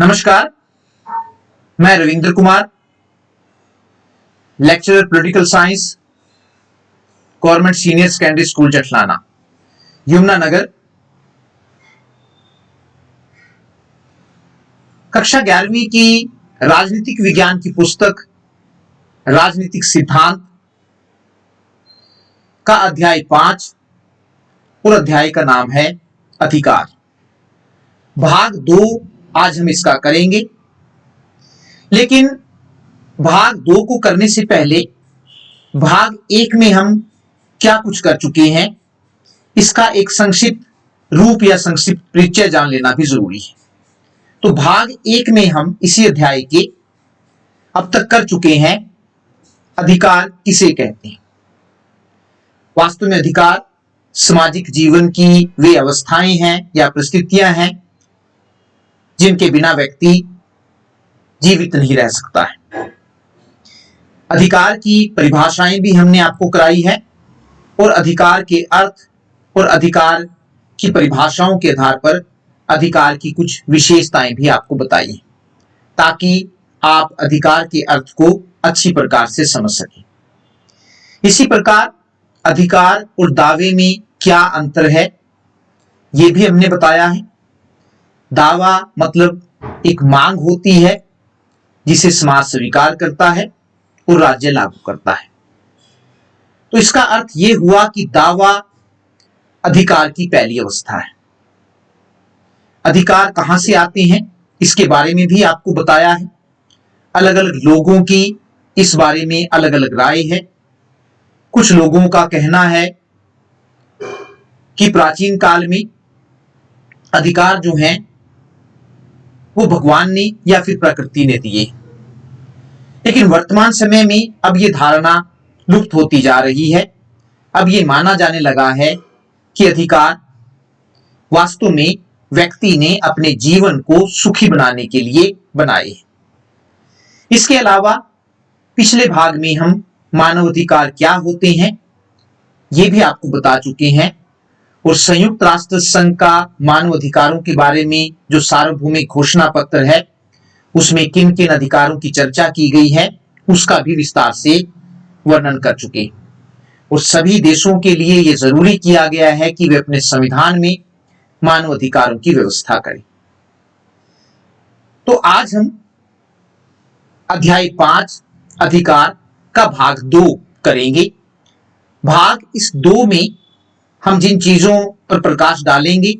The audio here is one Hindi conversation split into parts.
नमस्कार, मैं Ravindra Kumar, lecturer political science, government senior secondary school Jatlana, Yamunanagar. कक्षा 11वीं की राजनीतिक विज्ञान की पुस्तक राजनीतिक सिद्धांत का अध्याय 5 और अध्याय का नाम है अधिकार। भाग 2 आज हम इसका करेंगे, लेकिन भाग 2 को करने से पहले भाग 1 में हम क्या कुछ कर चुके हैं, इसका एक संक्षिप्त रूप या संक्षिप्त परिचय जान लेना भी जरूरी है। तो भाग 1 में हम इसी अध्याय के अब तक कर चुके हैं अधिकार किसे कहते हैं। वास्तव में अधिकार सामाजिक जीवन की वे अवस्थाएं हैं या परिस्थितियां हैं जिनके बिना व्यक्ति जीवित नहीं रह सकता है। अधिकार की परिभाषाएं भी हमने आपको कराई है और अधिकार के अर्थ और अधिकार की परिभाषाओं के आधार पर अधिकार की कुछ विशेषताएं भी आपको बताई हैं, ताकि आप अधिकार के अर्थ को अच्छी प्रकार से समझ सकें। इसी प्रकार अधिकार और दावे में क्या अंतर है, यह भी हमने बताया है। दावा मतलब एक मांग होती है जिसे समाज स्वीकार करता है और राज्य लागू करता है। तो इसका अर्थ यह हुआ कि दावा अधिकार की पहली अवस्था है। अधिकार कहां से आते हैं इसके बारे में भी आपको बताया है। अलग अलग लोगों की इस बारे में अलग अलग राय है। कुछ लोगों का कहना है कि प्राचीन काल में अधिकार जो हैं वो भगवान ने या फिर प्रकृति ने दिए, लेकिन वर्तमान समय में अब ये धारणा लुप्त होती जा रही है। अब ये माना जाने लगा है कि अधिकार वास्तव में व्यक्ति ने अपने जीवन को सुखी बनाने के लिए बनाए। इसके अलावा पिछले भाग में हम मानव अधिकार क्या होते हैं ये भी आपको बता चुके हैं, और संयुक्त राष्ट्र संघ का मानव अधिकारों के बारे में जो सार्वभौमिक घोषणा पत्र है उसमें किन किन अधिकारों की चर्चा की गई है उसका भी विस्तार से वर्णन कर चुके। और सभी देशों के लिए यह जरूरी किया गया है कि वे अपने संविधान में मानव अधिकारों की व्यवस्था करें। तो आज हम अध्याय 5 अधिकार का भाग 2 करेंगे। भाग इस 2 में हम जिन चीजों पर प्रकाश डालेंगे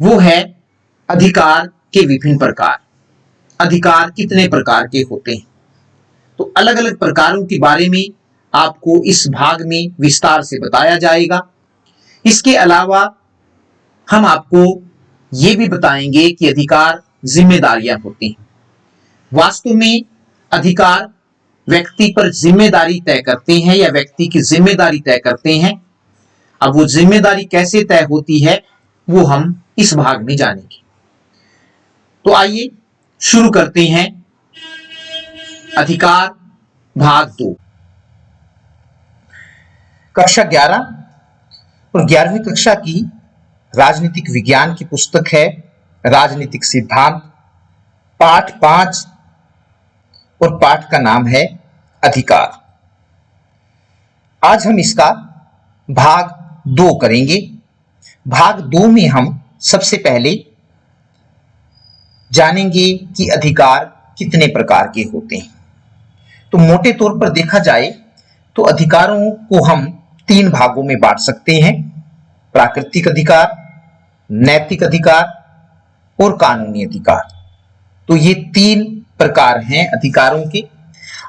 वो है अधिकार के विभिन्न प्रकार। अधिकार कितने प्रकार के होते हैं, तो अलग अलग प्रकारों के बारे में आपको इस भाग में विस्तार से बताया जाएगा। इसके अलावा हम आपको ये भी बताएंगे कि अधिकार जिम्मेदारियां होती हैं। वास्तव में अधिकार व्यक्ति पर जिम्मेदारी तय करते हैं या व्यक्ति की जिम्मेदारी तय करते हैं। अब वो जिम्मेदारी कैसे तय होती है वो हम इस भाग में जानेंगे। तो आइए शुरू करते हैं अधिकार भाग 2। कक्षा 11 और 11वीं कक्षा की राजनीतिक विज्ञान की पुस्तक है राजनीतिक सिद्धांत। पाठ 5 और पाठ का नाम है अधिकार। आज हम इसका भाग 2 करेंगे। भाग 2 में हम सबसे पहले जानेंगे कि अधिकार कितने प्रकार के होते हैं। तो मोटे तौर पर देखा जाए तो अधिकारों को हम 3 भागों में बांट सकते हैं: प्राकृतिक अधिकार, नैतिक अधिकार और कानूनी अधिकार। तो ये 3 प्रकार हैं अधिकारों के।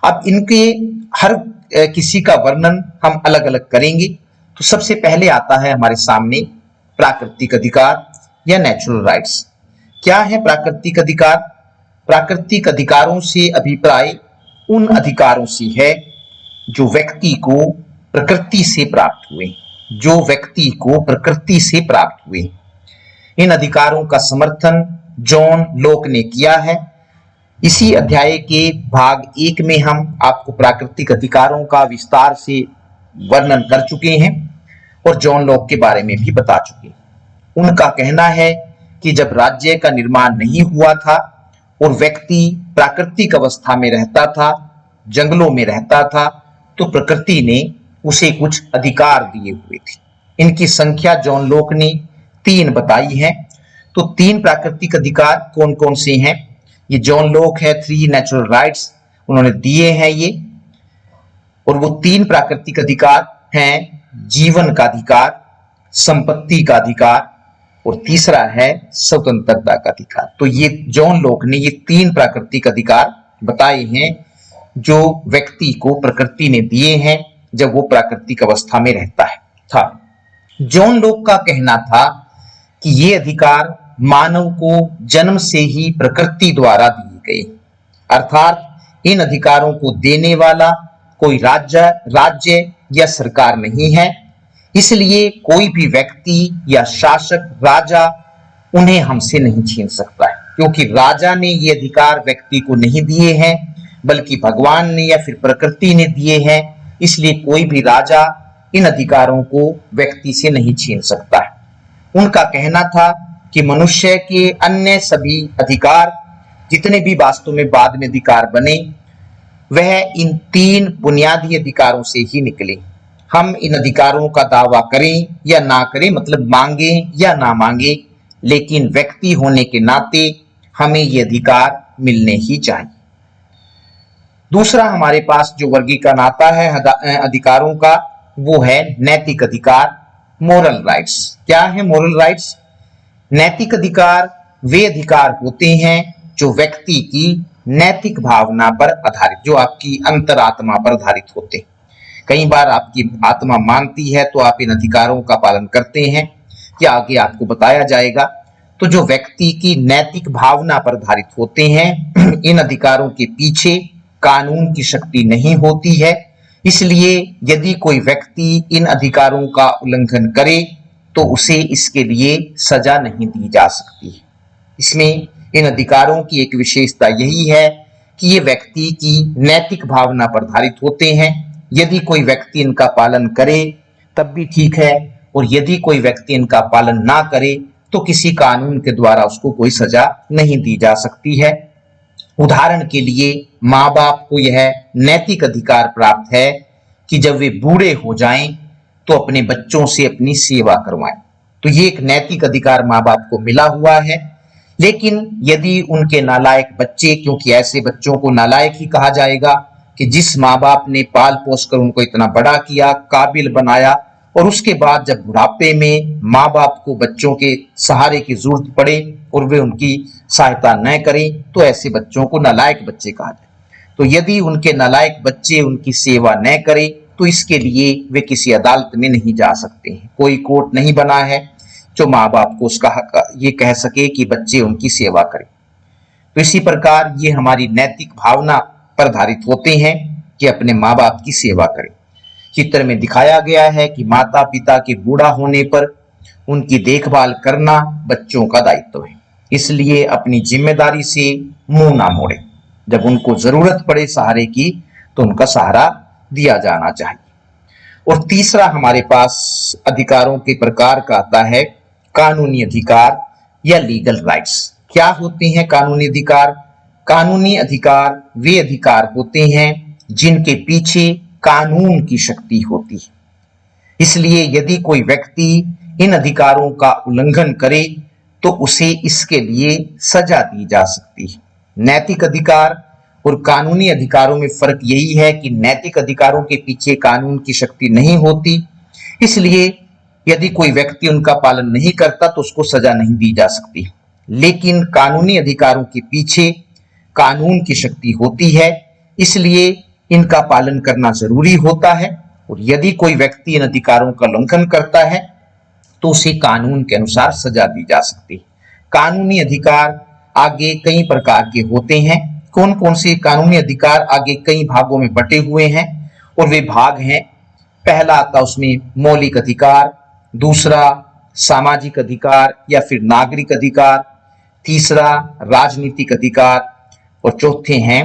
अब इनके हर किसी का वर्णन हम अलग अलग करेंगे। तो सबसे पहले आता है हमारे सामने प्राकृतिक अधिकार या नेचुरल राइट्स। क्या है प्राकृतिक अधिकार? प्राकृतिक अधिकारों से अभिप्राय उन अधिकारों से है जो व्यक्ति को प्रकृति से प्राप्त हुए, इन अधिकारों का समर्थन जॉन लॉक ने किया है। इसी अध्याय के भाग 1 में हम आपको प्राकृतिक अधिकारों का विस्तार से वर्णन कर चुके हैं और जॉन लॉक के बारे में भी बता चुके। उनका कहना है कि जब राज्य का निर्माण नहीं हुआ था और व्यक्ति प्राकृतिक अवस्था में रहता था, जंगलों में रहता था, तो प्रकृति ने उसे कुछ अधिकार दिए हुए थे। इनकी संख्या जॉन लोक ने 3 बताई है। तो 3 प्राकृतिक अधिकार कौन कौन से हैं? ये जॉन लोक है 3 नेचुरल राइट्स उन्होंने दिए हैं ये, और वो 3 प्राकृतिक अधिकार हैं जीवन का अधिकार, संपत्ति का अधिकार और तीसरा है स्वतंत्रता का अधिकार। तो ये जॉन लोक ने ये 3 प्राकृतिक अधिकार बताए हैं जो व्यक्ति को प्रकृति ने दिए हैं जब वो प्राकृतिक अवस्था में रहता है था। जॉन लोक का कहना था कि ये अधिकार मानव को जन्म से ही प्रकृति द्वारा दिए गए, अर्थात इन अधिकारों को देने वाला कोई राज्य या सरकार नहीं है, इसलिए कोई भी व्यक्ति या शासक राजा उन्हें हमसे नहीं छीन सकता है, क्योंकि राजा ने ये अधिकार व्यक्ति को नहीं दिए हैं बल्कि भगवान ने या फिर प्रकृति ने दिए हैं, इसलिए कोई भी राजा इन अधिकारों को व्यक्ति से नहीं छीन सकता है। उनका कहना था कि मनुष्य के अन्य सभी अधिकार जितने भी वास्तव में बाद में अधिकार बने वह इन 3 बुनियादी अधिकारों से ही निकले। हम इन अधिकारों का दावा करें या ना करें, मतलब मांगे या ना मांगे, लेकिन व्यक्ति होने के नाते हमें ये अधिकार मिलने ही चाहिए। दूसरा हमारे पास जो वर्गीकरण आता है अधिकारों का वो है नैतिक अधिकार, मोरल राइट्स। क्या है मोरल राइट्स? नैतिक अधिकार वे अधिकार होते हैं जो व्यक्ति की नैतिक भावना पर आधारित, जो आपकी अंतरात्मा पर आधारित होते हैं। कई बार आपकी आत्मा मानती है तो आप इन अधिकारों का पालन करते हैं, या आगे आपको बताया जाएगा। तो जो व्यक्ति की नैतिक भावना पर आधारित होते हैं, इन अधिकारों के पीछे कानून की शक्ति नहीं होती है, इसलिए यदि कोई व्यक्ति इन अधिकारों का उल्लंघन करे तो उसे इसके लिए सजा नहीं दी जा सकती है। इसमें इन अधिकारों की एक विशेषता यही है कि ये व्यक्ति की नैतिक भावना पर आधारित होते हैं। यदि कोई व्यक्ति इनका पालन करे तब भी ठीक है, और यदि कोई व्यक्ति इनका पालन ना करे तो किसी कानून के द्वारा उसको कोई सजा नहीं दी जा सकती है। उदाहरण के लिए माँ बाप को यह नैतिक अधिकार प्राप्त है कि जब वे बूढ़े हो जाएं तो अपने बच्चों से अपनी सेवा करवाएं। तो ये एक नैतिक अधिकार माँ बाप को मिला हुआ है। लेकिन यदि उनके नालायक बच्चे, क्योंकि ऐसे बच्चों को नालायक ही कहा जाएगा कि जिस माँ बाप ने पाल पोस कर उनको इतना बड़ा किया, काबिल बनाया, और उसके बाद जब बुढ़ापे में माँ बाप को बच्चों के सहारे की जरूरत पड़े और वे उनकी सहायता न करें, तो ऐसे बच्चों को नालायक बच्चे कहा जाए। तो यदि उनके नालायक बच्चे उनकी सेवा न करें तो इसके लिए वे किसी अदालत में नहीं जा सकते हैं। कोई कोर्ट नहीं बना है जो माँ बाप को उसका हक ये कह सके कि बच्चे उनकी सेवा करें। तो इसी प्रकार ये हमारी नैतिक भावना पर आधारित होते हैं कि अपने माँ बाप की सेवा करें। चित्र में दिखाया गया है कि माता पिता के बूढ़ा होने पर उनकी देखभाल करना बच्चों का दायित्व है, इसलिए अपनी जिम्मेदारी से मुंह ना मोड़े। जब उनको जरूरत पड़े सहारे की तो उनका सहारा दिया जाना चाहिए। और तीसरा हमारे पास अधिकारों के प्रकार का आता है कानूनी अधिकार या लीगल राइट्स। क्या होते हैं कानूनी अधिकार? कानूनी अधिकार वे अधिकार होते हैं जिनके पीछे कानून की शक्ति होती है, इसलिए यदि कोई व्यक्ति इन अधिकारों का उल्लंघन करे तो उसे इसके लिए सजा दी जा सकती है। नैतिक अधिकार और कानूनी अधिकारों में फर्क यही है कि नैतिक अधिकारों के पीछे कानून की शक्ति नहीं होती, इसलिए यदि कोई व्यक्ति उनका पालन नहीं करता तो उसको सजा नहीं दी जा सकती। लेकिन कानूनी अधिकारों के पीछे कानून की शक्ति होती है, इसलिए इनका पालन करना जरूरी होता है, और यदि कोई व्यक्ति इन अधिकारों का उल्लंघन करता है तो उसे कानून के अनुसार सजा दी जा सकती है। कानूनी अधिकार आगे कई प्रकार के होते हैं। कौन कौन से कानूनी अधिकार आगे कई भागों में बटे हुए हैं, और वे भाग हैं, पहला आता उसमें मौलिक अधिकार, दूसरा सामाजिक अधिकार या फिर नागरिक अधिकार, तीसरा राजनीतिक अधिकार, और चौथे हैं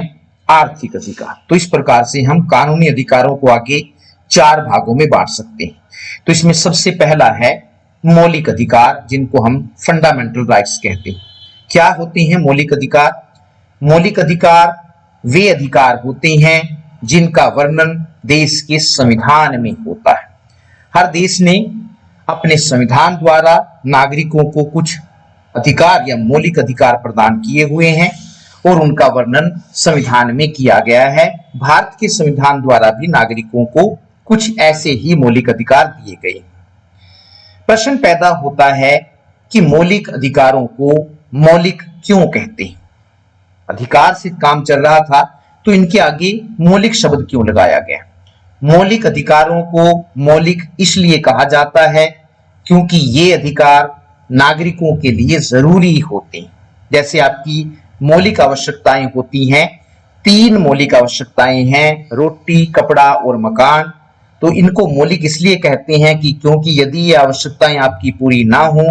आर्थिक अधिकार। तो इस प्रकार से हम कानूनी अधिकारों को आगे 4 भागों में बांट सकते हैं। तो इसमें सबसे पहला है मौलिक अधिकार, जिनको हम फंडामेंटल राइट्स कहते हैं। क्या होते हैं मौलिक अधिकार? मौलिक अधिकार वे अधिकार होते हैं जिनका वर्णन देश के संविधान में होता है। हर देश ने अपने संविधान द्वारा नागरिकों को कुछ अधिकार या मौलिक अधिकार प्रदान किए हुए हैं और उनका वर्णन संविधान में किया गया है। भारत के संविधान द्वारा भी नागरिकों को कुछ ऐसे ही मौलिक अधिकार दिए गए। प्रश्न पैदा होता है कि मौलिक अधिकारों को मौलिक क्यों कहते हैं? अधिकार से काम चल रहा था तो इनके आगे मौलिक शब्द क्यों लगाया गया? मौलिक अधिकारों को मौलिक इसलिए कहा जाता है क्योंकि ये अधिकार नागरिकों के लिए जरूरी होते हैं। जैसे आपकी मौलिक आवश्यकताएं होती हैं, 3 मौलिक आवश्यकताएं हैं, रोटी, कपड़ा और मकान। तो इनको मौलिक इसलिए कहते हैं कि क्योंकि यदि ये आवश्यकताएं आपकी पूरी ना हो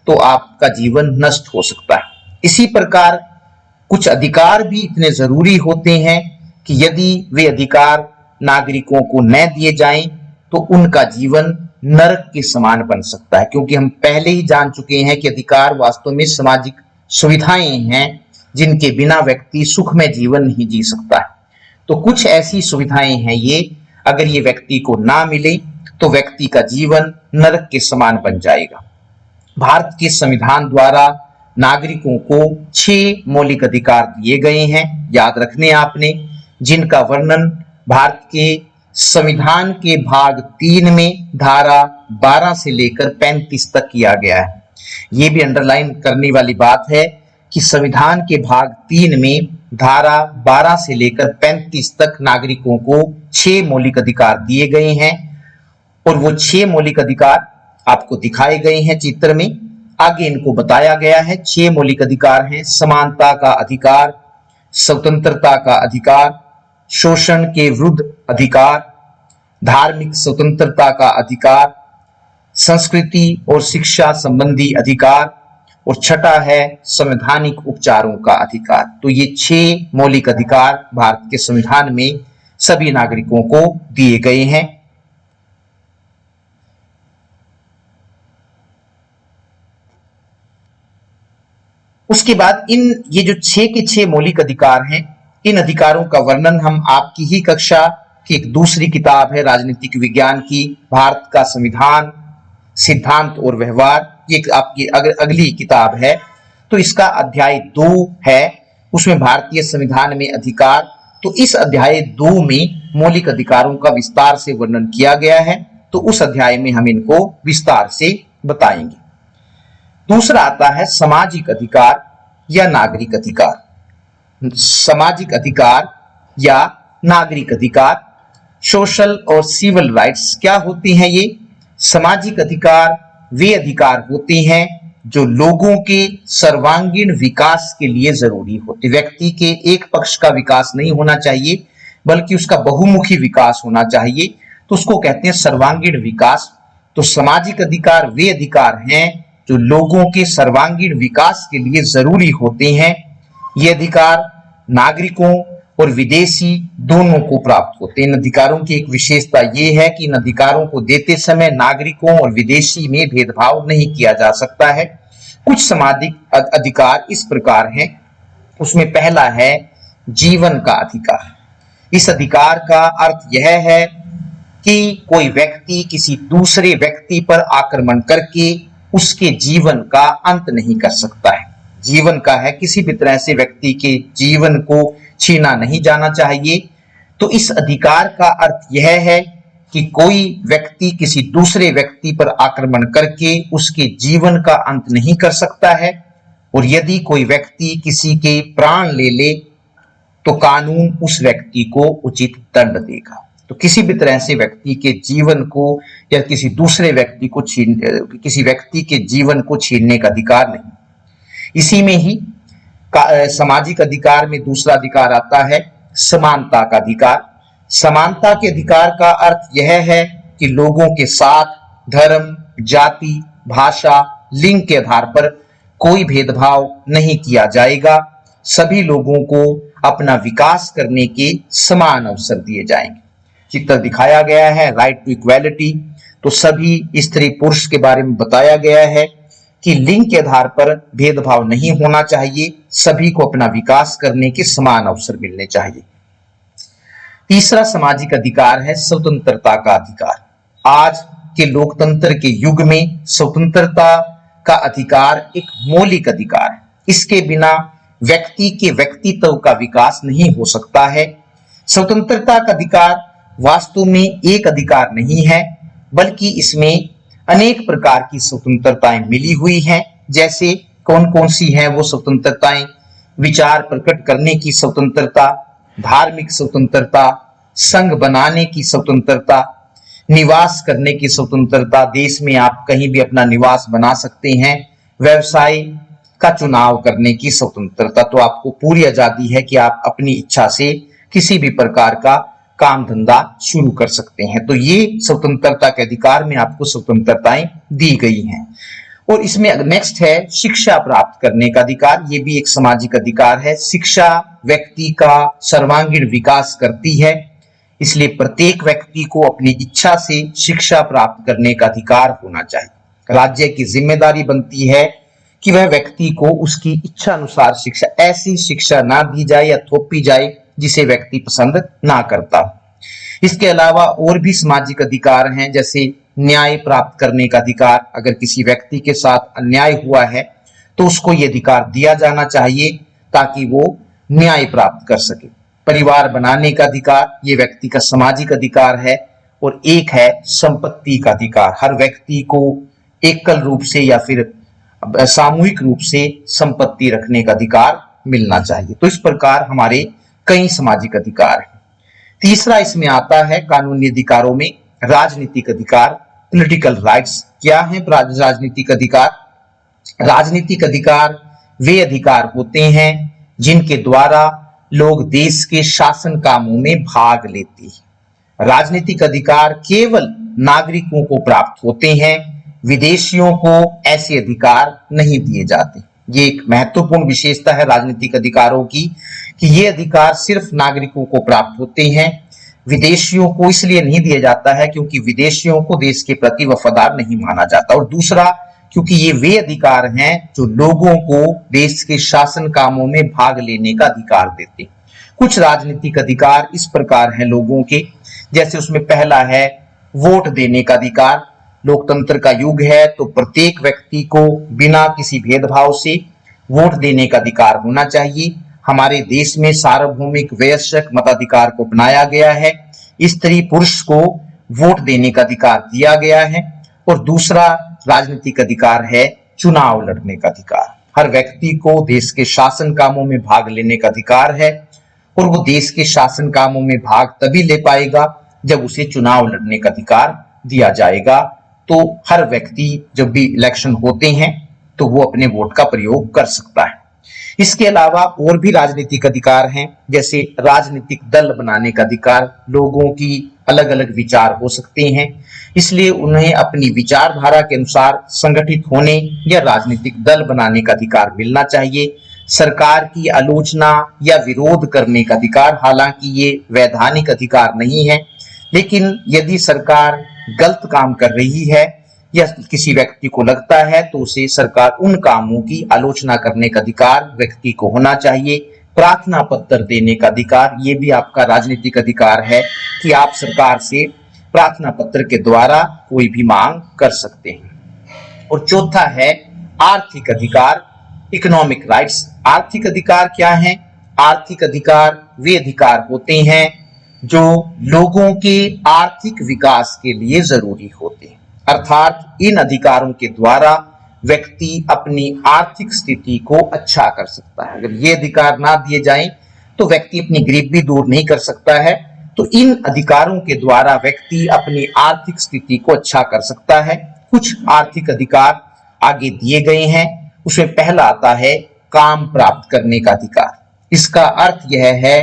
तो आपका जीवन नष्ट हो सकता है। इसी प्रकार कुछ अधिकार भी इतने जरूरी होते हैं कि यदि वे अधिकार नागरिकों को न दिए जाएं तो उनका जीवन नरक के समान बन सकता है, क्योंकि हम पहले ही जान चुके हैं कि अधिकार वास्तव में सामाजिक सुविधाएं हैं जिनके बिना व्यक्ति सुखमय जीवन नहीं जी सकता है। तो कुछ ऐसी सुविधाएं हैं ये, अगर ये व्यक्ति को ना मिले तो व्यक्ति का जीवन नरक के समान बन जाएगा। भारत के संविधान द्वारा नागरिकों को 6 मौलिक अधिकार दिए गए हैं, याद रखने आपने, जिनका वर्णन भारत के संविधान के भाग 3 में धारा 12 से लेकर 35 तक किया गया है। ये भी अंडरलाइन करने वाली बात है कि संविधान के भाग 3 में धारा 12 से लेकर 35 तक नागरिकों को 6 मौलिक अधिकार दिए गए हैं और वो 6 मौलिक अधिकार आपको दिखाए गए हैं चित्र में। आगे इनको बताया गया है। 6 मौलिक अधिकार हैं: समानता का अधिकार, स्वतंत्रता का अधिकार, शोषण के विरुद्ध अधिकार, धार्मिक स्वतंत्रता का अधिकार, संस्कृति और शिक्षा संबंधी अधिकार, और छठा है संवैधानिक उपचारों का अधिकार। तो ये 6 मौलिक अधिकार भारत के संविधान में सभी नागरिकों को दिए गए हैं। उसके बाद ये जो 6 के 6 मौलिक अधिकार हैं, इन अधिकारों का वर्णन हम आपकी ही कक्षा की एक दूसरी किताब है राजनीतिक विज्ञान की, भारत का संविधान, सिद्धांत और व्यवहार, ये आपकी अगली किताब है। तो इसका अध्याय 2 है, उसमें भारतीय संविधान में अधिकार। तो इस अध्याय 2 में मौलिक अधिकारों का विस्तार से वर्णन किया गया है, तो उस अध्याय में हम इनको विस्तार से बताएंगे। दूसरा आता है सामाजिक अधिकार या नागरिक अधिकार। सामाजिक अधिकार या नागरिक अधिकार, सोशल और सिविल राइट्स क्या होती हैं ये? सामाजिक अधिकार वे अधिकार होते हैं जो लोगों के सर्वांगीण विकास के लिए जरूरी होते। व्यक्ति के एक पक्ष का विकास नहीं होना चाहिए बल्कि उसका बहुमुखी विकास होना चाहिए, तो उसको कहते हैं सर्वांगीण विकास। तो सामाजिक अधिकार वे अधिकार हैं जो लोगों के सर्वांगीण विकास के लिए जरूरी होते हैं। ये अधिकार नागरिकों और विदेशी दोनों को प्राप्त होते हैं। इन अधिकारों की एक विशेषता ये है कि इन अधिकारों को देते समय नागरिकों और विदेशी में भेदभाव नहीं किया जा सकता है। कुछ सामाजिक अधिकार इस प्रकार हैं। उसमें पहला है जीवन का अधिकार। इस अधिकार का अर्थ यह है कि कोई व्यक्ति किसी दूसरे व्यक्ति पर आक्रमण करके उसके जीवन का अंत नहीं कर सकता है। जीवन का है, किसी भी तरह से व्यक्ति के जीवन को छीना नहीं जाना चाहिए। तो इस अधिकार का अर्थ यह है कि कोई व्यक्ति किसी दूसरे व्यक्ति पर आक्रमण करके उसके जीवन का अंत नहीं कर सकता है, और यदि कोई व्यक्ति किसी के प्राण ले ले तो कानून उस व्यक्ति को उचित दंड देगा। तो किसी भी तरह से व्यक्ति के जीवन को या किसी दूसरे व्यक्ति को किसी व्यक्ति के जीवन को छीनने का अधिकार नहीं। इसी में ही सामाजिक अधिकार में दूसरा अधिकार आता है समानता का अधिकार। समानता के अधिकार का अर्थ यह है कि लोगों के साथ धर्म, जाति, भाषा, लिंग के आधार पर कोई भेदभाव नहीं किया जाएगा। सभी लोगों को अपना विकास करने के समान अवसर दिए जाएंगे। चित्र दिखाया गया है राइट टू इक्वालिटी। तो सभी स्त्री पुरुष के बारे में बताया गया है। कि लिंग के आधार पर भेदभाव नहीं होना चाहिए, सभी को अपना विकास करने के समान अवसर मिलने चाहिए। तीसरा सामाजिक अधिकार है स्वतंत्रता का अधिकार। आज के लोकतंत्र के युग में स्वतंत्रता का अधिकार एक मौलिक अधिकार है। इसके बिना व्यक्ति के व्यक्तित्व का विकास नहीं हो सकता है। स्वतंत्रता का अधिकार वास्तव में एक अधिकार नहीं है, बल्कि इसमें अनेक प्रकार की स्वतंत्रताएं मिली हुई हैं। जैसे कौन कौन सी हैं वो स्वतंत्रताएं? विचार प्रकट करने की स्वतंत्रता, धार्मिक स्वतंत्रता, संघ बनाने की स्वतंत्रता, निवास करने की स्वतंत्रता, देश में आप कहीं भी अपना निवास बना सकते हैं, व्यवसाय का चुनाव करने की स्वतंत्रता। तो आपको पूरी आजादी है कि आप अपनी इच्छा से किसी भी प्रकार का काम धंधा शुरू कर सकते हैं। तो ये स्वतंत्रता के अधिकार में आपको स्वतंत्रताएं दी गई हैं। और इसमें नेक्स्ट है शिक्षा प्राप्त करने का अधिकार। ये भी एक सामाजिक अधिकार है। शिक्षा व्यक्ति का सर्वांगीण विकास करती है, इसलिए प्रत्येक व्यक्ति को अपनी इच्छा से शिक्षा प्राप्त करने का अधिकार होना चाहिए। राज्य की जिम्मेदारी बनती है कि वह व्यक्ति को उसकी इच्छा अनुसार शिक्षा, ऐसी शिक्षा ना दी जाए या थोपी जाए जिसे व्यक्ति पसंद ना करता। इसके अलावा और भी सामाजिक अधिकार हैं, जैसे न्याय प्राप्त करने का अधिकार। अगर किसी व्यक्ति के साथ अन्याय हुआ है तो उसको ये अधिकार दिया जाना चाहिए ताकि वो न्याय प्राप्त कर सके। परिवार बनाने का अधिकार, ये व्यक्ति का सामाजिक अधिकार है। और एक है संपत्ति का अधिकार। हर व्यक्ति को एकल रूप से या फिर सामूहिक रूप से संपत्ति रखने का अधिकार मिलना चाहिए। तो इस प्रकार हमारे कई सामाजिक अधिकार हैं। तीसरा इसमें आता है कानूनी अधिकारों में राजनीतिक अधिकार, पॉलिटिकल राइट्स। क्या है राजनीतिक अधिकार? राजनीतिक अधिकार वे अधिकार होते हैं जिनके द्वारा लोग देश के शासन कामों में भाग लेते हैं। राजनीतिक अधिकार केवल नागरिकों को प्राप्त होते हैं, विदेशियों को ऐसे अधिकार नहीं दिए जाते। ये एक महत्वपूर्ण विशेषता है राजनीतिक अधिकारों की कि ये अधिकार सिर्फ नागरिकों को प्राप्त होते हैं, विदेशियों को इसलिए नहीं दिया जाता है क्योंकि विदेशियों को देश के प्रति वफादार नहीं माना जाता। और दूसरा, क्योंकि ये वे अधिकार हैं जो लोगों को देश के शासन कामों में भाग लेने का अधिकार देते हैं। कुछ राजनीतिक अधिकार इस प्रकार हैं लोगों के, जैसे उसमें पहला है वोट देने का अधिकार। लोकतंत्र का युग है तो प्रत्येक व्यक्ति को बिना किसी भेदभाव से वोट देने का अधिकार होना चाहिए। हमारे देश में सार्वभौमिक वयस्क मताधिकार को अपनाया गया है। स्त्री पुरुष को वोट देने का अधिकार दिया गया है। और दूसरा राजनीतिक अधिकार है चुनाव लड़ने का अधिकार। हर व्यक्ति को देश के शासन कामों में भाग लेने का अधिकार है और वो देश के शासन कामों में भाग तभी ले पाएगा जब उसे चुनाव लड़ने का अधिकार दिया जाएगा। तो हर व्यक्ति जब भी इलेक्शन होते हैं तो वो अपने वोट का प्रयोग कर सकता है। इसके अलावा और भी राजनीतिक अधिकार हैं, जैसे राजनीतिक दल बनाने का अधिकार। लोगों की अलग अलग विचार हो सकते हैं, इसलिए उन्हें अपनी विचारधारा के अनुसार संगठित होने या राजनीतिक दल बनाने का अधिकार मिलना चाहिए। सरकार की आलोचना या विरोध करने का अधिकार, हालांकि ये वैधानिक अधिकार नहीं है, लेकिन यदि सरकार गलत काम कर रही है या किसी व्यक्ति को लगता है तो उसे सरकार उन कामों की आलोचना करने का अधिकार व्यक्ति को होना चाहिए। प्रार्थना पत्र देने का अधिकार, ये भी आपका राजनीतिक अधिकार है कि आप सरकार से प्रार्थना पत्र के द्वारा कोई भी मांग कर सकते हैं। और चौथा है आर्थिक अधिकार, इकोनॉमिक राइट्स। आर्थिक अधिकार क्या है? आर्थिक अधिकार वे अधिकार होते हैं जो लोगों के आर्थिक विकास के लिए जरूरी होते हैं। अर्थात इन अधिकारों के द्वारा व्यक्ति अपनी आर्थिक स्थिति को अच्छा कर सकता है। अगर ये अधिकार ना दिए जाएं तो व्यक्ति अपनी गरीबी दूर नहीं कर सकता है। तो इन अधिकारों के द्वारा व्यक्ति अपनी आर्थिक स्थिति को अच्छा कर सकता है। कुछ आर्थिक अधिकार आगे दिए गए हैं, उसमें पहला आता है काम प्राप्त करने का अधिकार। इसका अर्थ यह है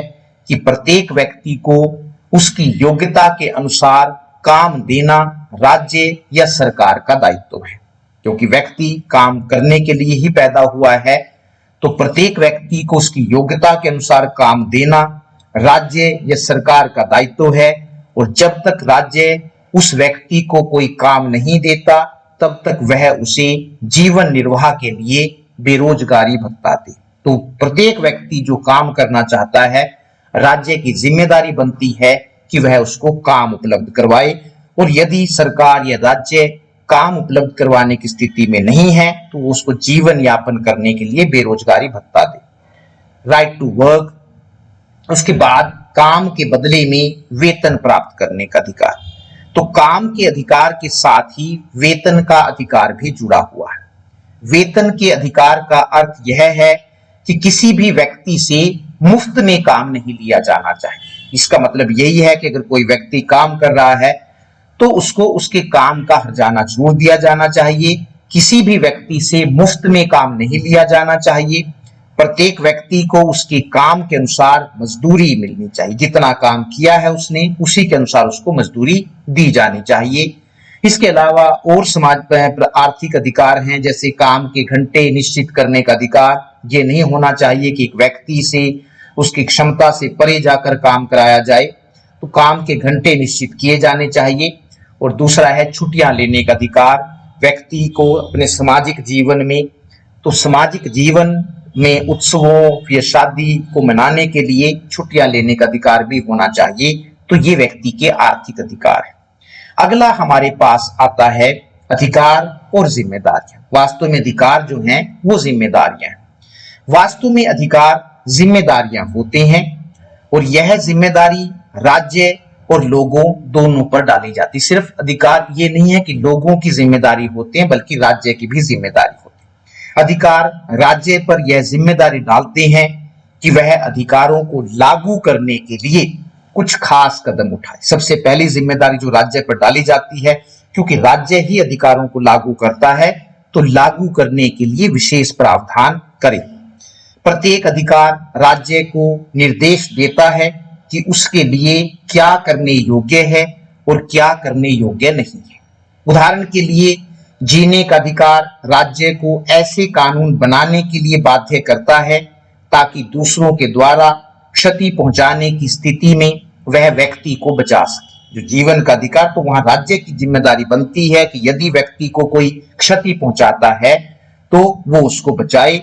कि प्रत्येक व्यक्ति को उसकी योग्यता के अनुसार काम देना राज्य या सरकार का दायित्व है। क्योंकि व्यक्ति काम करने के लिए ही पैदा हुआ है, तो प्रत्येक व्यक्ति को उसकी योग्यता के अनुसार काम देना राज्य या सरकार का दायित्व है। और जब तक राज्य उस व्यक्ति को कोई काम नहीं देता तब तक वह उसे जीवन निर्वाह के लिए बेरोजगारी भत्ता दे। तो प्रत्येक व्यक्ति जो काम करना चाहता है, राज्य की जिम्मेदारी बनती है कि वह उसको काम उपलब्ध करवाए, और यदि सरकार या राज्य काम उपलब्ध करवाने की स्थिति में नहीं है तो वो उसको जीवन यापन करने के लिए बेरोजगारी भत्ता दे। राइट टू वर्क, उसके बाद काम के बदले में वेतन प्राप्त करने का अधिकार। तो काम के अधिकार के साथ ही वेतन का अधिकार भी जुड़ा हुआ है। वेतन के अधिकार का अर्थ यह है कि किसी भी व्यक्ति से मुफ्त में काम नहीं लिया जाना चाहिए। इसका मतलब यही है कि अगर कोई व्यक्ति काम कर रहा है तो उसको उसके काम का हर्जाना छोड़ दिया जाना चाहिए। किसी भी व्यक्ति से मुफ्त में काम नहीं लिया जाना चाहिए। प्रत्येक व्यक्ति को उसके काम के अनुसार मजदूरी मिलनी चाहिए। जितना काम किया है उसने, उसी के अनुसार उसको मजदूरी दी जानी चाहिए। इसके अलावा और समाज पर आर्थिक अधिकार हैं, जैसे काम के घंटे निश्चित करने का अधिकार। ये नहीं होना चाहिए कि एक व्यक्ति से उसकी क्षमता से परे जाकर काम कराया जाए, तो काम के घंटे निश्चित किए जाने चाहिए। और दूसरा है छुट्टियां लेने का अधिकार। व्यक्ति को अपने सामाजिक जीवन में, तो सामाजिक जीवन में उत्सवों या शादी को मनाने के लिए छुट्टियां लेने का अधिकार भी होना चाहिए। तो ये व्यक्ति के आर्थिक अधिकार है। अगला हमारे पास आता है अधिकार और जिम्मेदारियां। वास्तव में अधिकार जो हैं वो जिम्मेदारियां हैं। वास्तव में अधिकार जिम्मेदारियां होते हैं, और यह जिम्मेदारी राज्य और लोगों दोनों पर डाली जाती। सिर्फ अधिकार ये नहीं है कि लोगों की जिम्मेदारी होती है, बल्कि राज्य की भी जिम्मेदारी होती है। अधिकार राज्य पर यह जिम्मेदारी डालते हैं कि वह अधिकारों को लागू करने के लिए कुछ खास कदम उठाए। सबसे पहली जिम्मेदारी जो राज्य पर डाली जाती है, क्योंकि राज्य ही अधिकारों को लागू करता है, तो लागू करने के लिए विशेष प्रावधान करे। प्रत्येक अधिकार राज्य को निर्देश देता है कि उसके लिए क्या करने योग्य है और क्या करने योग्य नहीं है। उदाहरण के लिए, जीने का अधिकार राज्य को ऐसे कानून बनाने के लिए बाध्य करता है ताकि दूसरों के द्वारा क्षति पहुंचाने की स्थिति में वह व्यक्ति को बचा सके। जो जीवन का अधिकार, तो वहां राज्य की जिम्मेदारी बनती है कि यदि व्यक्ति को कोई क्षति पहुंचाता है तो वो उसको बचाए,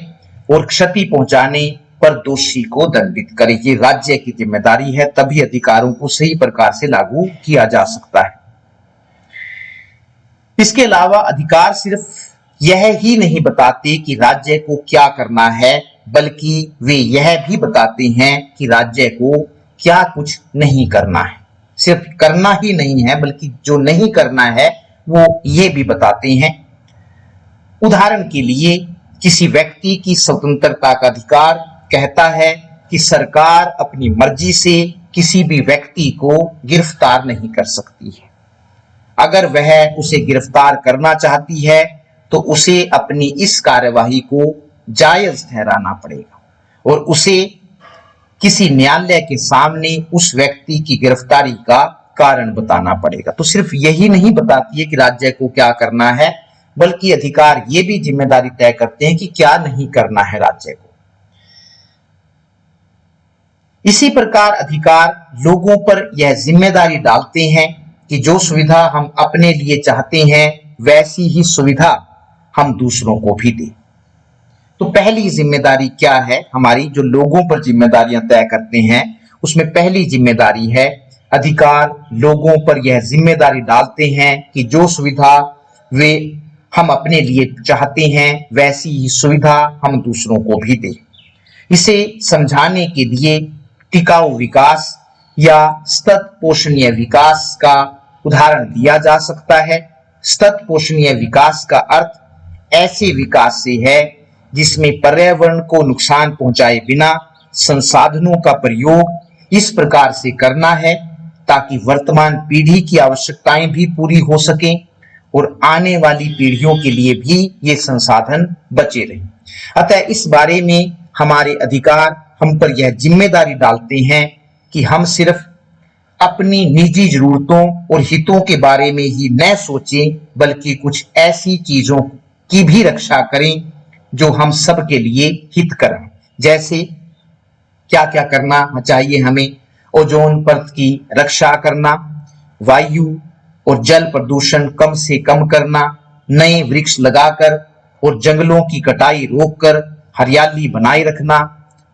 और क्षति पहुंचाने पर दोषी को दंडित करे। ये राज्य की जिम्मेदारी है, तभी अधिकारों को सही प्रकार से लागू किया जा सकता है। इसके अलावा अधिकार सिर्फ यह ही नहीं बताते कि राज्य को क्या करना है, बल्कि वे यह भी बताते हैं कि राज्य को क्या कुछ नहीं करना है। सिर्फ करना ही नहीं है, बल्कि जो नहीं करना है वो ये भी बताते हैं। उदाहरण के लिए, किसी व्यक्ति की स्वतंत्रता का अधिकार कहता है कि सरकार अपनी मर्जी से किसी भी व्यक्ति को गिरफ्तार नहीं कर सकती है। अगर वह उसे गिरफ्तार करना चाहती है तो उसे अपनी इस कार्यवाही को जायज ठहराना पड़ेगा, और उसे किसी न्यायालय के सामने उस व्यक्ति की गिरफ्तारी का कारण बताना पड़ेगा। तो सिर्फ यही नहीं बताती है कि राज्य को क्या करना है, बल्कि अधिकार ये भी जिम्मेदारी तय करते हैं कि क्या नहीं करना है राज्य को। इसी प्रकार अधिकार लोगों पर यह जिम्मेदारी डालते हैं कि जो सुविधा हम अपने लिए चाहते हैं वैसी ही सुविधा हम दूसरों को भी दें। तो पहली जिम्मेदारी क्या है हमारी, जो लोगों पर जिम्मेदारियां तय करते हैं, उसमें पहली जिम्मेदारी है अधिकार लोगों पर यह जिम्मेदारी डालते हैं कि जो सुविधा वे हम अपने लिए चाहते हैं वैसी ही सुविधा हम दूसरों को भी दें। इसे समझाने के लिए टिकाऊ विकास या सतत पोषणीय विकास का उदाहरण दिया जा सकता है। सतत पोषणीय विकास का अर्थ ऐसे विकास से है जिसमें पर्यावरण को नुकसान पहुंचाए बिना संसाधनों का प्रयोग इस प्रकार से करना है ताकि वर्तमान पीढ़ी की आवश्यकताएं भी पूरी हो सकें और आने वाली पीढ़ियों के लिए भी ये संसाधन बचे रहें। अतः इस बारे में हमारे अधिकार हम पर यह जिम्मेदारी डालते हैं कि हम सिर्फ अपनी निजी जरूरतों और हितों के बारे में ही न सोचें, बल्कि कुछ ऐसी चीजों की भी रक्षा करें जो हम सब के लिए हितकर हैं। जैसे क्या क्या करना चाहिए हमें, ओजोन परत की रक्षा करना, वायु और जल प्रदूषण कम से कम करना, नए वृक्ष लगाकर और जंगलों की कटाई रोककर हरियाली बनाए रखना,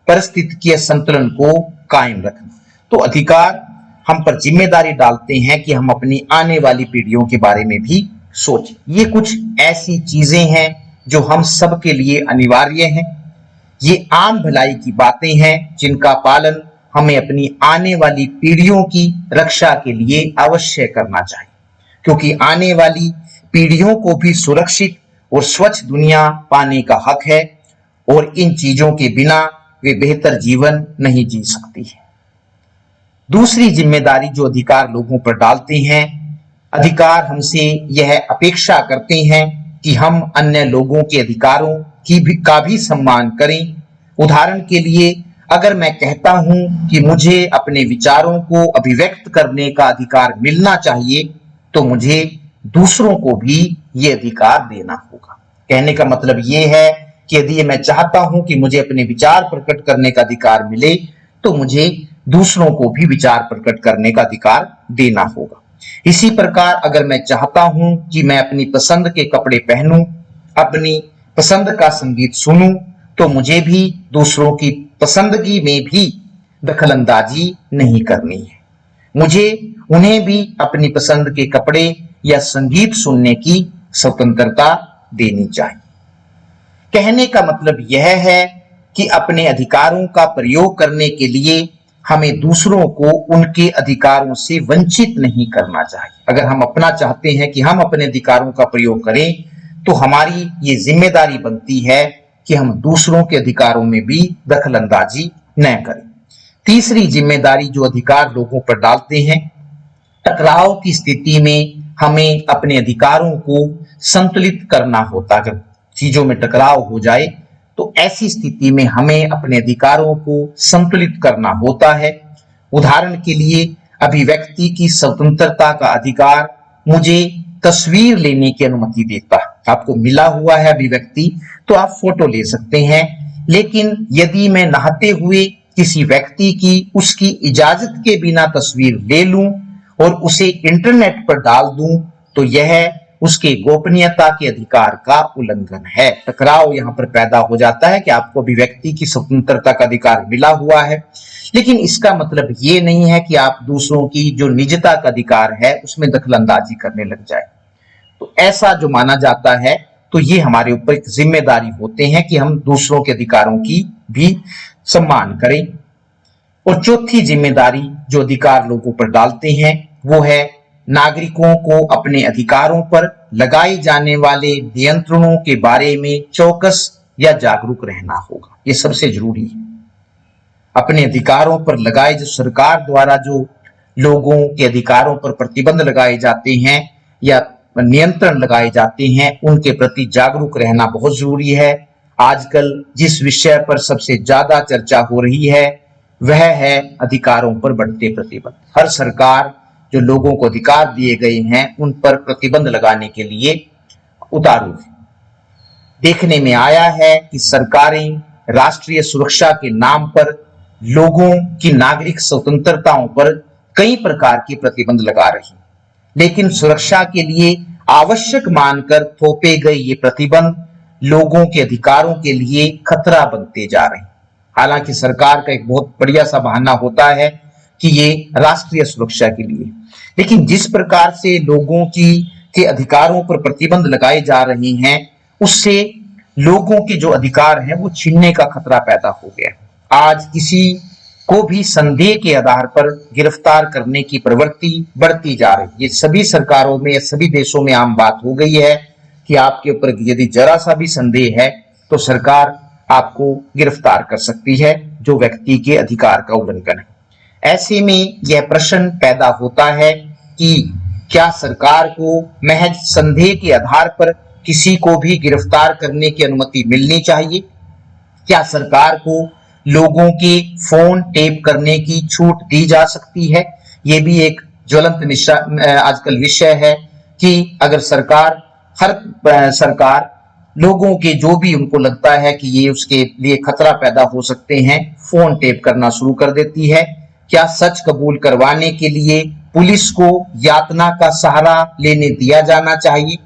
परिस्थितिकीय संतुलन को कायम रखना। तो अधिकार हम पर जिम्मेदारी डालते हैं कि हम अपनी आने वाली पीढ़ियों के बारे में भी सोचें। ये कुछ ऐसी चीजें हैं जो हम सब के लिए अनिवार्य हैं। ये आम भलाई की बातें हैं जिनका पालन हमें अपनी आने वाली पीढ़ियों की रक्षा के लिए अवश्य करना चाहिए, क्योंकि आने वाली पीढ़ियों को भी सुरक्षित और स्वच्छ दुनिया पाने का हक है और इन चीजों के बिना वे बेहतर जीवन नहीं जी सकती है। दूसरी जिम्मेदारी जो अधिकार लोगों पर डालते हैं, अधिकार हमसे यह अपेक्षा करते हैं कि हम अन्य लोगों के अधिकारों का भी सम्मान करें। उदाहरण के लिए, अगर मैं कहता हूं कि मुझे अपने विचारों को अभिव्यक्त करने का अधिकार मिलना चाहिए, तो मुझे दूसरों को भी ये अधिकार देना होगा। कहने का मतलब ये है कि यदि मैं चाहता हूं कि मुझे अपने विचार प्रकट करने का अधिकार मिले, तो मुझे दूसरों को भी विचार प्रकट करने का अधिकार देना होगा। इसी प्रकार अगर मैं चाहता हूं कि मैं अपनी पसंद के कपड़े पहनूं, अपनी पसंद का संगीत सुनूं, तो मुझे भी दूसरों की पसंदगी में भी दखलंदाजी नहीं करनी है। मुझे उन्हें भी अपनी पसंद के कपड़े या संगीत सुनने की स्वतंत्रता देनी चाहिए। कहने का मतलब यह है कि अपने अधिकारों का प्रयोग करने के लिए हमें दूसरों को उनके अधिकारों से वंचित नहीं करना चाहिए। अगर हम अपना चाहते हैं कि हम अपने अधिकारों का प्रयोग करें, तो हमारी ये जिम्मेदारी बनती है कि हम दूसरों के अधिकारों में भी दखलंदाजी न करें। तीसरी जिम्मेदारी जो अधिकार लोगों पर डालते हैं, टकराव की स्थिति में हमें अपने अधिकारों को संतुलित करना होता है। अगर चीजों में टकराव हो जाए तो ऐसी स्थिति में हमें अपने अधिकारों को संतुलित करना होता है। उदाहरण के लिए, अभिव्यक्ति की स्वतंत्रता का अधिकार मुझे तस्वीर लेने की अनुमति देता है। आपको मिला हुआ है अभिव्यक्ति, तो आप फोटो ले सकते हैं, लेकिन यदि मैं नहाते हुए किसी व्यक्ति की उसकी इजाजत के बिना तस्वीर ले लूं और उसे इंटरनेट पर डाल दूं, तो यह उसके गोपनीयता के अधिकार का उल्लंघन है। टकराव यहां पर पैदा हो जाता है कि आपको अभिव्यक्ति की स्वतंत्रता का अधिकार मिला हुआ है, लेकिन इसका मतलब ये नहीं है कि आप दूसरों की जो निजता का अधिकार है उसमें दखलंदाजी करने लग जाए। तो ऐसा जो माना जाता है, तो ये हमारे ऊपर एक जिम्मेदारी होते हैं कि हम दूसरों के अधिकारों की भी सम्मान करें। और चौथी जिम्मेदारी जो अधिकार लोगों पर डालते हैं, वो है नागरिकों को अपने अधिकारों पर लगाए जाने वाले नियंत्रणों के बारे में चौकस या जागरूक रहना होगा। ये सबसे जरूरी है। अपने अधिकारों पर लगाए, जो सरकार द्वारा जो लोगों के अधिकारों पर प्रतिबंध लगाए जाते हैं या नियंत्रण लगाए जाते हैं, उनके प्रति जागरूक रहना बहुत जरूरी है। आजकल जिस विषय पर सबसे ज्यादा चर्चा हो रही है वह है अधिकारों पर बढ़ते प्रतिबंध। हर सरकार जो लोगों को अधिकार दिए गए हैं उन पर प्रतिबंध लगाने के लिए उतारू है। देखने में आया है कि सरकारें राष्ट्रीय सुरक्षा के नाम पर लोगों की नागरिक स्वतंत्रताओं पर कई प्रकार के प्रतिबंध लगा रही हैं, लेकिन सुरक्षा के लिए आवश्यक मानकर थोपे गए ये प्रतिबंध लोगों के अधिकारों के लिए खतरा बनते जा रहे हैं। हालांकि सरकार का एक बहुत बढ़िया सा बहाना होता है कि ये राष्ट्रीय सुरक्षा के लिए, लेकिन जिस प्रकार से लोगों के अधिकारों पर प्रतिबंध लगाए जा रहे हैं, उससे लोगों के जो अधिकार हैं वो छीनने का खतरा पैदा हो गया। आज किसी को भी संदेह के आधार पर गिरफ्तार करने की प्रवृत्ति बढ़ती जा रही है। ये सभी सरकारों में, सभी देशों में आम बात हो गई है कि आपके ऊपर यदि जरा सा भी संदेह है तो सरकार आपको गिरफ्तार कर सकती है, जो व्यक्ति के अधिकार का उल्लंघन है। ऐसे में यह प्रश्न पैदा होता है कि क्या सरकार को महज संदेह के आधार पर किसी को भी गिरफ्तार करने की अनुमति मिलनी चाहिए? क्या सरकार को लोगों के फोन टेप करने की छूट दी जा सकती है? यह भी एक ज्वलंत आजकल विषय है कि अगर हर सरकार लोगों के जो भी उनको लगता है कि ये उसके लिए खतरा पैदा हो सकते हैं, फोन टेप करना शुरू कर देती है। क्या सच कबूल करवाने के लिए पुलिस को यातना का सहारा लेने दिया जाना चाहिए?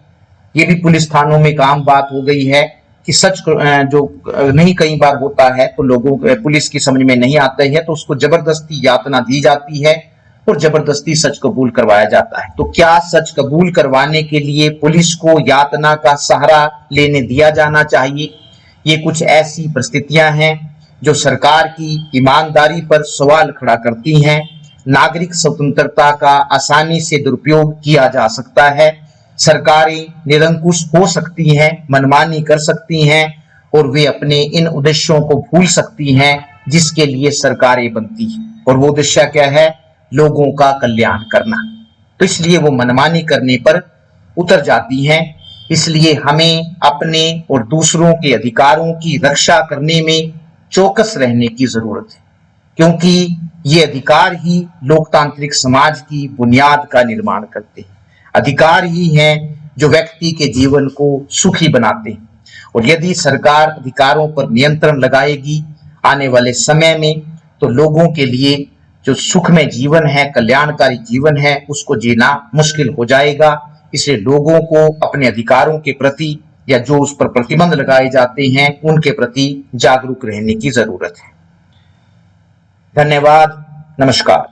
ये भी पुलिस थानों में एक आम बात हो गई है कि सच जो नहीं कई बार होता है तो लोगों पुलिस की समझ में नहीं आता है तो उसको जबरदस्ती यातना दी जाती है और जबरदस्ती सच कबूल करवाया जाता है। तो क्या सच कबूल करवाने के लिए पुलिस को यातना का सहारा लेने दिया जाना चाहिए? ये कुछ ऐसी परिस्थितियां हैं जो सरकार की ईमानदारी पर सवाल खड़ा करती हैं। नागरिक स्वतंत्रता का आसानी से दुरुपयोग किया जा सकता है। सरकारें निरंकुश हो सकती हैं, मनमानी कर सकती हैं और वे अपने इन उद्देश्यों को भूल सकती हैं जिसके लिए सरकारें बनती हैं। और वो उद्देश्य क्या है? लोगों का कल्याण करना। तो इसलिए वो मनमानी करने पर उतर जाती हैं। इसलिए हमें अपने और दूसरों के अधिकारों की रक्षा करने में चौकस रहने की जरूरत है, क्योंकि ये अधिकार ही लोकतांत्रिक समाज की बुनियाद का निर्माण करते हैं। अधिकार ही हैं जो व्यक्ति के जीवन को सुखी बनाते हैं। और यदि सरकार अधिकारों पर नियंत्रण लगाएगी आने वाले समय में, तो लोगों के लिए जो सुखमय जीवन है, कल्याणकारी जीवन है, उसको जीना मुश्किल हो जाएगा। इसलिए लोगों को अपने अधिकारों के प्रति या जो उस पर प्रतिबंध लगाए जाते हैं उनके प्रति जागरूक रहने की जरूरत है। धन्यवाद। नमस्कार।